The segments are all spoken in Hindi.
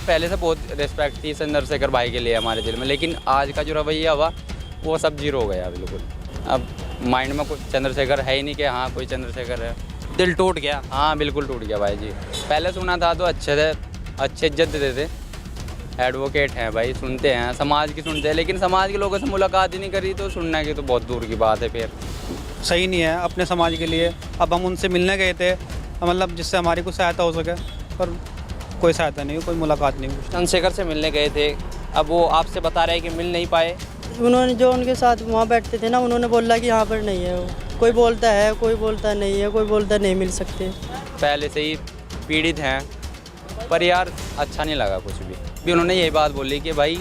पहले से बहुत रिस्पेक्ट थी चंद्रशेखर भाई के लिए हमारे दिल में, लेकिन आज का जो रवैया हुआ वो सब जीरो हो गया बिल्कुल। अब माइंड में कुछ चंद्रशेखर है ही नहीं कि हाँ कोई चंद्रशेखर है। दिल टूट गया। हाँ बिल्कुल टूट गया भाई जी। पहले सुना था तो अच्छे थे, अच्छे इज्जत देते थे, एडवोकेट हैं भाई, सुनते हैं, समाज की सुनते हैं, लेकिन समाज के लोगों से मुलाकात ही नहीं करी तो सुनने की तो बहुत दूर की बात है। फिर सही नहीं है अपने समाज के लिए। अब हम उनसे मिलने गए थे, मतलब जिससे हमारी कुछ सहायता हो सके, पर कोई सहायता नहीं हुई, कोई मुलाकात नहीं हुई। चंद्रशेखर से मिलने गए थे, अब वो आपसे बता रहे हैं कि मिल नहीं पाए। उन्होंने जो उनके साथ वहाँ बैठते थे ना, उन्होंने बोला कि यहाँ पर नहीं है वो। कोई बोलता है, कोई बोलता नहीं है, कोई बोलता नहीं मिल सकते। पहले से ही पीड़ित हैं, पर यार अच्छा नहीं लगा कुछ भी उन्होंने यही बात बोली कि भाई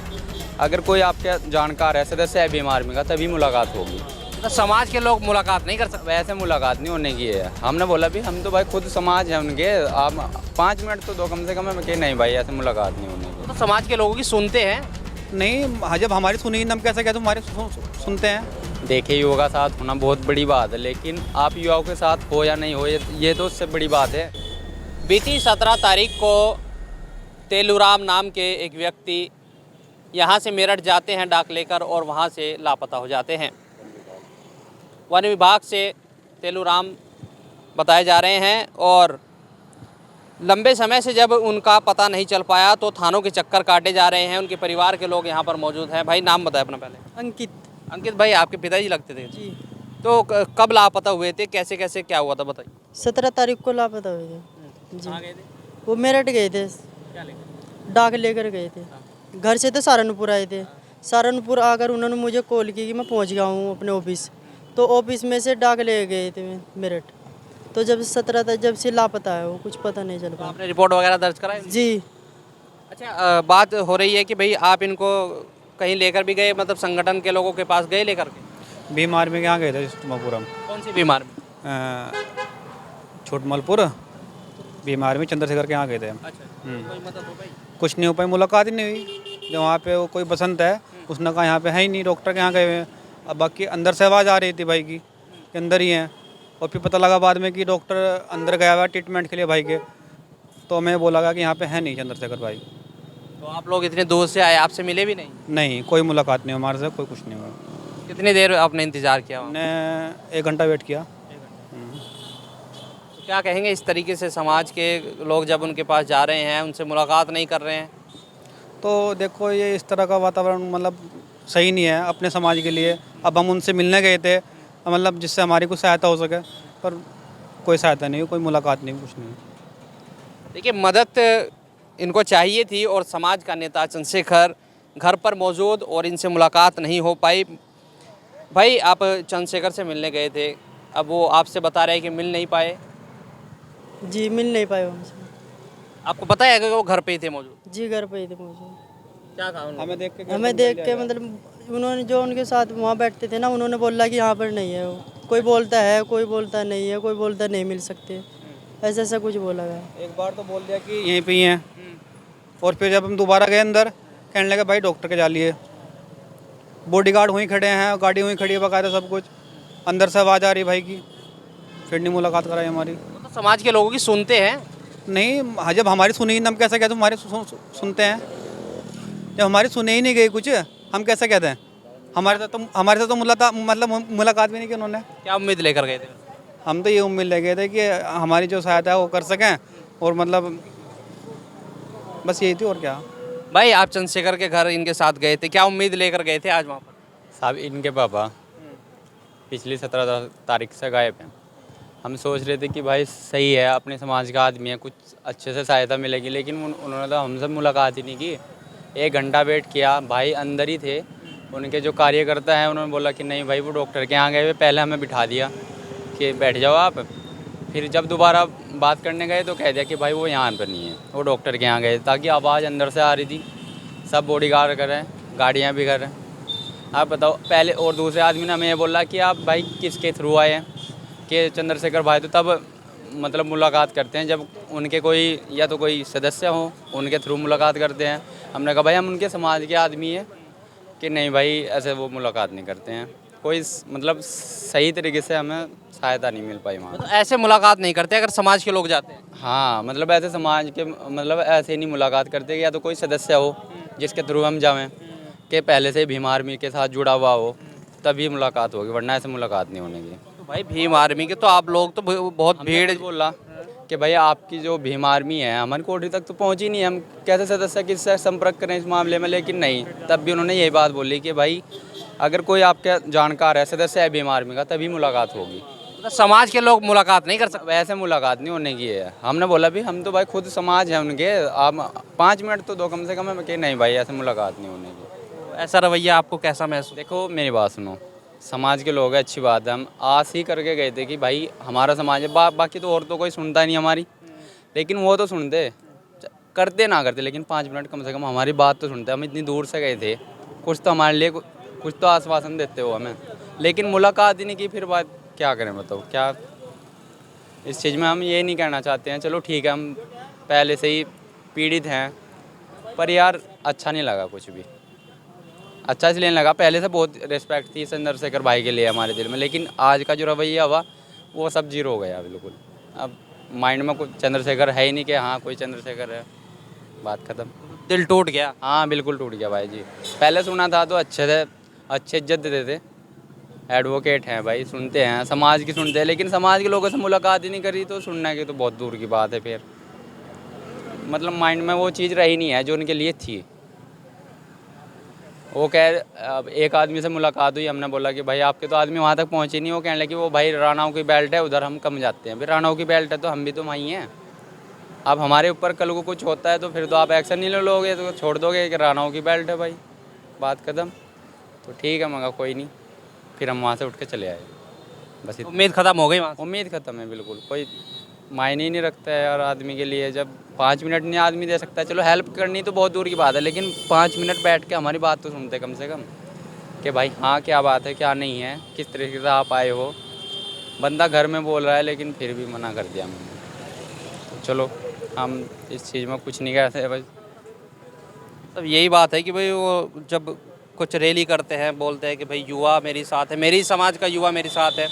अगर कोई आपके जानकार है, सदस्य है बीएम आर्मी का, तभी मुलाकात होगी। तो समाज के लोग मुलाकात नहीं कर सकते। वैसे मुलाकात नहीं होने की है। हमने बोला भी हम तो भाई खुद समाज है उनके, आप 5 मिनट तो दो कम से कम है कि नहीं भाई ऐसे मुलाकात नहीं होने की। तो समाज के लोगों की सुनते हैं। नहीं, जब हमारी सुनी हम कैसे कहते हमारे सुनते हैं। देखिए युवा का साथ होना बहुत बड़ी बात है, लेकिन आप युवाओं के साथ हो या नहीं हो ये तो उससे बड़ी बात है। बीती 17 तारीख को तेलूराम नाम के एक व्यक्ति यहाँ से मेरठ जाते हैं डाक लेकर और वहाँ से लापता हो जाते हैं। वन विभाग से तेलूराम बताए जा रहे हैं और लंबे समय से जब उनका पता नहीं चल पाया तो थानों के चक्कर काटे जा रहे हैं। उनके परिवार के लोग यहाँ पर मौजूद हैं। भाई नाम बताए अपना पहले। अंकित। अंकित भाई आपके पिताजी लगते थे जी। तो कब लापता हुए थे, कैसे कैसे क्या हुआ था बताइए। 17 तारीख को लापता हुए थे जी। कहाँ गए थे? वो मेरठ गए थे, क्या लेकर? डाक लेकर गए थे। घर से तो सहारनपुर आए थे। सहारनपुर आकर उन्होंने मुझे कॉल की कि मैं पहुंच गया हूँ अपने ऑफिस। तो ऑफिस में से डाक ले गए थे मेरठ। तो जब 17 था, जब से लापता है वो, कुछ पता नहीं चल तो पाया। आपने रिपोर्ट वगैरह दर्ज कराई? जी। अच्छा, बात हो रही है कि भाई आप इनको कहीं लेकर भी गए, मतलब संगठन के लोगों के पास गए लेकर के? भीम आर्मी के यहाँ गए थे तुमापुरम। कौन सी बीमार में? छोटमलपुर भीम आर्मी चंद्रशेखर के यहाँ गए थे। अच्छा, कोई मदद हो पाई? कुछ नहीं हो पाई, मुलाकात ही नहीं हुई। जो वहाँ पे वो कोई बसंत है, उसने कहा यहाँ पे है ही नहीं, डॉक्टर के यहाँ गए हुए हैं। अब बाकी अंदर से आवाज़ आ रही थी भाई की कि अंदर ही हैं, और फिर पता लगा बाद में कि डॉक्टर अंदर गया हुआ ट्रीटमेंट के लिए भाई के। तो मैं बोला कि यहाँ पे है नहीं चंद्रशेखर भाई। तो आप लोग इतने दूर से आए, आपसे मिले भी नहीं? नहीं, कोई मुलाकात नहीं हमारे से, कोई कुछ नहीं हुआ। कितनी देर आपने इंतज़ार किया? हमने 1 घंटा वेट किया। तो क्या कहेंगे इस तरीके से समाज के लोग जब उनके पास जा रहे हैं, उनसे मुलाकात नहीं कर रहे हैं? तो देखो ये इस तरह का वातावरण मतलब सही नहीं है अपने समाज के लिए। अब हम उनसे मिलने गए थे, मतलब जिससे हमारी कुछ सहायता हो सके, पर कोई सहायता नहीं हुई, कोई मुलाकात नहीं, कुछ नहीं। देखिए मदद इनको चाहिए थी और समाज का नेता चंद्रशेखर घर पर मौजूद और इनसे मुलाकात नहीं हो पाई। भाई आप चंद्रशेखर से मिलने गए थे, अब वो आपसे बता रहे हैं कि मिल नहीं पाए। जी, मिल नहीं पाए हमसे। आपको पता है कि वो घर पे ही थे मौजूद? जी, घर पे ही थे मौजूद। क्या कहा उन्होंने? हमें देख के मतलब उन्होंने जो उनके साथ वहाँ बैठते थे ना, उन्होंने बोला कि यहाँ पर नहीं है वो। कोई बोलता है, कोई बोलता नहीं है, कोई बोलता नहीं मिल सकते, ऐसा ऐसा कुछ बोला गया। एक बार तो बोल दिया कि यहीं पे ही हैं, और फिर जब हम दोबारा गए अंदर, कहने लगे भाई डॉक्टर के जा लिए। बॉडीगार्ड वहीं खड़े हैं, गाड़ी वहीं खड़ी है बकायदा, सब कुछ। अंदर से आवाज़ आ रही भाई की, फिर नहीं मुलाकात कराई हमारी। तो समाज के लोगों की सुनते हैं। नहीं, जब हमारी सुनी हम कैसे कहते हमारे सुनते हैं। जब हमारी सुने ही नहीं गई कुछ, हम कैसे कहते हैं? हमारे साथ तो मुलाकात भी नहीं की उन्होंने। क्या उम्मीद लेकर गए थे? हम तो ये उम्मीद ले गए थे कि हमारी जो सहायता है वो कर सकें, और मतलब बस यही थी, और क्या। भाई आप चंद्रशेखर के घर इनके साथ गए थे, क्या उम्मीद लेकर गए थे आज वहाँ पर? साहब इनके पापा पिछली 17 तारीख से गायब हैं। हम सोच रहे थे कि भाई सही है, अपने समाज का आदमी है, कुछ अच्छे से सहायता मिलेगी, लेकिन उन्होंने तो हमसे मुलाकात ही नहीं की। 1 घंटा वेट किया, भाई अंदर ही थे। उनके जो कार्यकर्ता हैं उन्होंने बोला कि नहीं भाई वो डॉक्टर के यहाँ गए हुए, पहले हमें बिठा दिया कि बैठ जाओ आप। फिर जब दोबारा बात करने गए तो कह दिया कि भाई वो यहाँ पर नहीं है, वो डॉक्टर के यहाँ गए, ताकि आवाज़ अंदर से आ रही थी। सब बॉडीगार्ड कर रहे हैं, गाड़ियाँ भी कर रहे हैं। आप बताओ, पहले और दूसरे आदमी ने हमें ये बोला कि आप भाई किसके थ्रू आए हैं, कि चंद्रशेखर भाई तो तब मतलब मुलाकात करते हैं जब उनके कोई या तो कोई सदस्य हो, उनके थ्रू मुलाकात करते हैं। हमने कहा भाई हम उनके समाज के आदमी हैं, कि नहीं भाई ऐसे वो मुलाकात नहीं करते हैं। कोई मतलब सही तरीके से हमें सहायता नहीं मिल पाई वहाँ। मतलब ऐसे मुलाकात नहीं करते अगर समाज के लोग जाते हैं? हाँ, मतलब ऐसे समाज के मतलब ऐसे नहीं मुलाकात करते कि या तो कोई सदस्य हो जिसके थ्रू हम जावें कि पहले से भीम आर्मी के साथ जुड़ा हुआ हो, तभी मुलाकात होगी, वरना ऐसे मुलाकात नहीं होने की। तो भाई भीम आर्मी के तो आप लोग तो बहुत भीड़ बोला कि भाई आपकी जो भीम आर्मी है हमारी कोठरी तक तो पहुंची नहीं, हम कैसे सदस्य किससे संपर्क करें इस मामले में, लेकिन नहीं, तब भी उन्होंने यही बात बोली कि भाई अगर कोई आपका जानकार है, सदस्य है भीम आर्मी का, तभी मुलाकात होगी। मतलब समाज के लोग मुलाकात नहीं कर सकते? वैसे मुलाकात नहीं होने की है। हमने बोला भी हम तो भाई खुद समाज है उनके, आप 5 मिनट तो दो कम से कम, कि नहीं भाई ऐसे मुलाकात नहीं होने की। ऐसा रवैया आपको कैसा महसूस? देखो मेरी बात सुनो, समाज के लोग हैं, अच्छी बात है, हम आस ही करके गए थे कि भाई हमारा समाज है, बाकी तो और तो कोई सुनता नहीं हमारी, लेकिन वो तो सुनते, करते ना करते, लेकिन 5 मिनट कम से कम हमारी बात तो सुनते। हम इतनी दूर से गए थे, कुछ तो हमारे लिए कुछ तो आश्वासन देते हो हमें, लेकिन मुलाकात ही नहीं की, फिर बात क्या करें बताओ। क्या इस चीज़ में हम ये नहीं कहना चाहते हैं, चलो ठीक है हम पहले से ही पीड़ित हैं, पर यार अच्छा नहीं लगा कुछ भी। अच्छा इसलिए नहीं लगा, पहले से बहुत रिस्पेक्ट थी चंद्रशेखर भाई के लिए हमारे दिल में, लेकिन आज का जो रवैया हुआ वो सब जीरो हो गया बिल्कुल। अब माइंड में कुछ चंद्रशेखर है ही नहीं कि हाँ कोई चंद्रशेखर है, बात ख़त्म। दिल टूट गया? हाँ बिल्कुल टूट गया भाई जी। पहले सुना था तो अच्छे थे, अच्छे इज्जत देते थे, एडवोकेट हैं भाई, सुनते हैं, समाज की सुनते हैं, लेकिन समाज के लोगों से मुलाकात ही नहीं करी तो सुनने की तो बहुत दूर की बात है। फिर मतलब माइंड में वो चीज़ रही नहीं है जो उनके लिए थी। वो अब एक आदमी से मुलाकात हुई, हमने बोला कि भाई आपके तो आदमी वहाँ तक पहुँचे नहीं, वो कहने लगे वो भाई राणाओं की बेल्ट है, उधर हम कम जाते हैं। फिर राणाओं की बेल्ट है तो हम भी तो वहीं हैं। अब हमारे ऊपर कल को कुछ होता है तो फिर तो आप एक्शन नहीं लोगे, तो छोड़ दोगे कि राणाओं की बेल्ट है भाई, बात ख़त्म। तो ठीक है, मगर कोई नहीं, फिर हम वहाँ से उठ के चले आए। बस उम्मीद ख़त्म हो गई वहाँ से? उम्मीद ख़त्म है बिल्कुल, कोई मायने ही नहीं रखता है यार आदमी के लिए। जब 5 मिनट नहीं आदमी दे सकता है, चलो हेल्प करनी तो बहुत दूर की बात है, लेकिन 5 मिनट बैठ के हमारी बात तो सुनते कम से कम कि भाई हाँ क्या बात है, क्या नहीं है, किस तरीके से आप आए हो। बंदा घर में बोल रहा है लेकिन फिर भी मना कर दिया मैंने, तो चलो हम इस चीज़ में कुछ नहीं कहते बस। तब यही बात है कि भाई वो जब कुछ रैली करते हैं, बोलते हैं कि भाई युवा मेरे साथ है, मेरी समाज का युवा मेरे साथ है,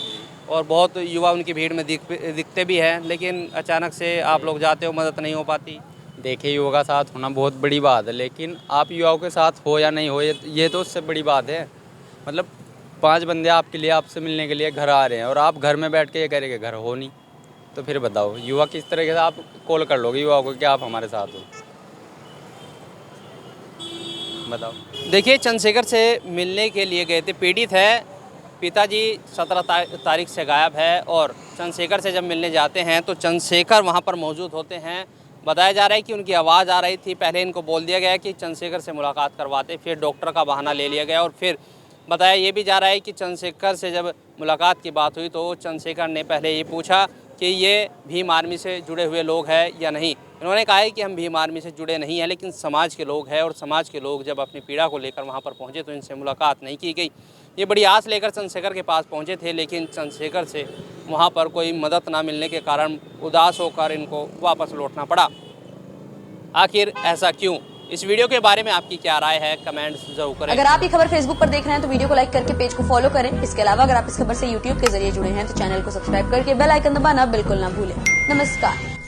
और बहुत युवा उनकी भीड़ में दिखते भी हैं, लेकिन अचानक से आप लोग जाते हो, मदद नहीं हो पाती। देखिए युवा का साथ होना बहुत बड़ी बात है, लेकिन आप युवाओं के साथ हो या नहीं हो, ये तो उससे बड़ी बात है। मतलब 5 बंदे आपके लिए, आपसे मिलने के लिए घर आ रहे हैं और आप घर में बैठ के ये करेंगे, घर हो नहीं, तो फिर बताओ युवा किस तरीके से आप कॉल कर लोगे युवाओं को कि आप हमारे साथ हो, बताओ। देखिए चंद्रशेखर से मिलने के लिए गए थे, पीड़ित है, पिताजी 17 तारीख से गायब है, और चंद्रशेखर से जब मिलने जाते हैं तो चंद्रशेखर वहां पर मौजूद होते हैं। बताया जा रहा है कि उनकी आवाज़ आ रही थी, पहले इनको बोल दिया गया कि चंद्रशेखर से मुलाकात करवाते, फिर डॉक्टर का बहाना ले लिया गया, और फिर बताया ये भी जा रहा है कि चंद्रशेखर से जब मुलाकात की बात हुई तो चंद्रशेखर ने पहले ये पूछा कि ये भीम आर्मी से जुड़े हुए लोग हैं या नहीं। इन्होंने कहा है कि हम भीम आर्मी से जुड़े नहीं हैं, लेकिन समाज के लोग हैं, और समाज के लोग जब अपनी पीड़ा को लेकर वहाँ पर पहुँचे तो इनसे मुलाकात नहीं की गई। ये बड़ी आस लेकर चंद्रशेखर के पास पहुँचे थे, लेकिन चंद्रशेखर से वहाँ पर कोई मदद ना मिलने के कारण उदास होकर इनको वापस लौटना पड़ा। आखिर ऐसा क्यों? इस वीडियो के बारे में आपकी क्या राय है, कमेंट्स जरूर करें। अगर आप ये खबर फेसबुक पर देख रहे हैं तो वीडियो को लाइक करके पेज को फॉलो करें। इसके अलावा अगर आप इस खबर से यूट्यूब के जरिए जुड़े हैं तो चैनल को सब्सक्राइब करके बेल आइकन दबाना बिल्कुल ना भूलें। नमस्कार।